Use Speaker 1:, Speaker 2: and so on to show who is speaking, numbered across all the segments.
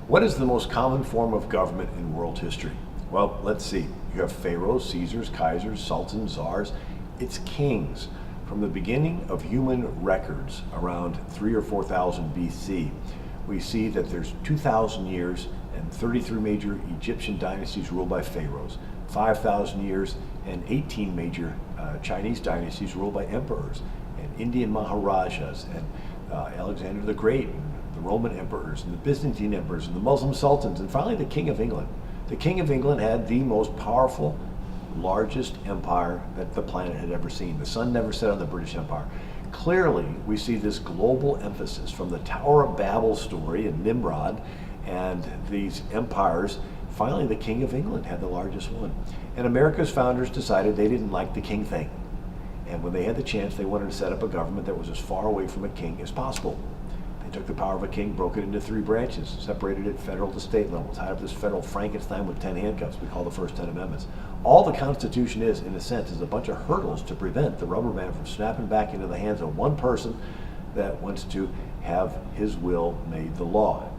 Speaker 1: What is the most common form of government in world history? Well, let's see. You have pharaohs, Caesars, Kaisers, sultans, czars. It's kings. From the beginning of human records around 3 or 4,000 BC, we see that there's 2,000 years and 33 major Egyptian dynasties ruled by pharaohs, 5,000 years and 18 major Chinese dynasties ruled by emperors, and Indian Maharajas, and Alexander the Great, and the Roman emperors, and the Byzantine emperors, and the Muslim sultans, and finally the King of England. The King of England had the most powerful, largest empire that the planet had ever seen. The sun never set on the British Empire. Clearly, we see this global emphasis from the Tower of Babel story and Nimrod and these empires. Finally, the King of England had the largest one. And America's founders decided they didn't like the king thing. And when they had the chance, they wanted to set up a government that was as far away from a king as possible. They took the power of a king, broke it into 3 branches, separated it federal to state level, tied up this federal Frankenstein with 10 handcuffs we call the first 10 amendments. All the Constitution is, in a sense, is a bunch of hurdles to prevent the rubber band from snapping back into the hands of one person that wants to have his will made the law.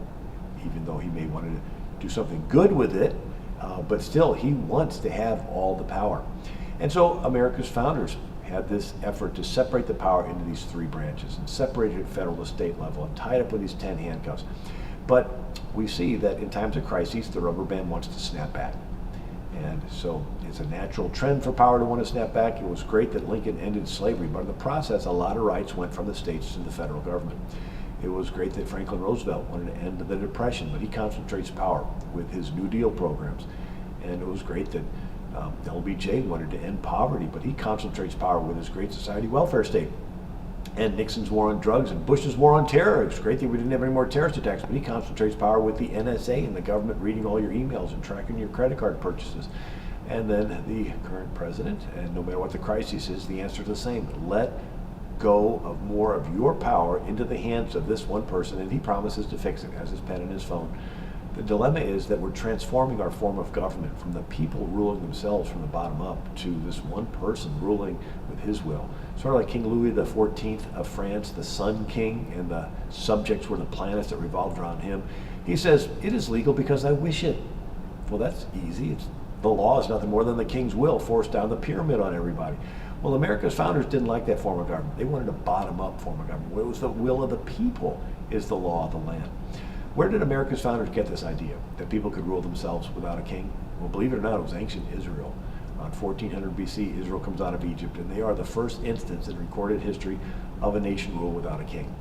Speaker 1: Even though he may want to do something good with it, but still he wants to have all the power. And so America's founders had this effort to separate the power into these 3 branches and separate it at federal to state level and tie it up with these 10 handcuffs. But we see that in times of crises, the rubber band wants to snap back. And so it's a natural trend for power to want to snap back. It was great that Lincoln ended slavery, but in the process, a lot of rights went from the states to the federal government. It was great that Franklin Roosevelt wanted to end the Depression, but he concentrates power with his New Deal programs. And it was great that LBJ wanted to end poverty, but he concentrates power with his Great Society welfare state. And Nixon's war on drugs and Bush's war on terror. It's great that we didn't have any more terrorist attacks, but he concentrates power with the NSA and the government reading all your emails and tracking your credit card purchases. And then the current president, and no matter what the crisis is, the answer is the same. Let go of more of your power into the hands of this one person, and he promises to fix it, has his pen and his phone. The dilemma is that we're transforming our form of government from the people ruling themselves from the bottom up to this one person ruling with his will. Sort of like King Louis XIV of France, the Sun King, and the subjects were the planets that revolved around him. He says, it is legal because I wish it. Well, that's easy. The law is nothing more than the king's will forced down the pyramid on everybody. Well, America's founders didn't like that form of government. They wanted a bottom-up form of government. It was the will of the people is the law of the land. Where did America's founders get this idea that people could rule themselves without a king? Well, believe it or not, it was ancient Israel. On 1400 BC, Israel comes out of Egypt, and they are the first instance in recorded history of a nation ruled without a king.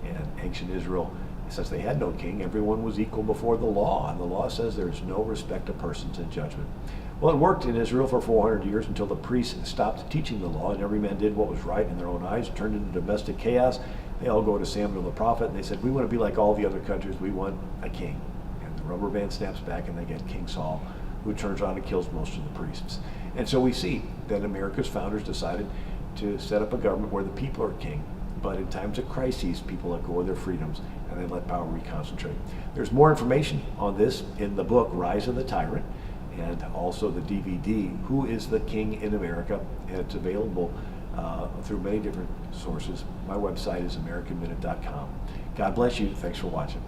Speaker 1: And ancient Israel, since they had no king, everyone was equal before the law, and the law says there is no respect of persons in judgment. Well, it worked in Israel for 400 years until the priests stopped teaching the law, and every man did what was right in their own eyes. It turned into domestic chaos. They all go to Samuel the prophet, and they said, we want to be like all the other countries. We want a king. And the rubber band snaps back, and they get King Saul, who turns around and kills most of the priests. And so we see that America's founders decided to set up a government where the people are king. But in times of crises, people let go of their freedoms, and they let power reconcentrate. There's more information on this in the book, Rise of the Tyrant, and also the DVD, Who is the King in America? And it's available through many different sources. My website is AmericanMinute.com. God bless you. Thanks for watching.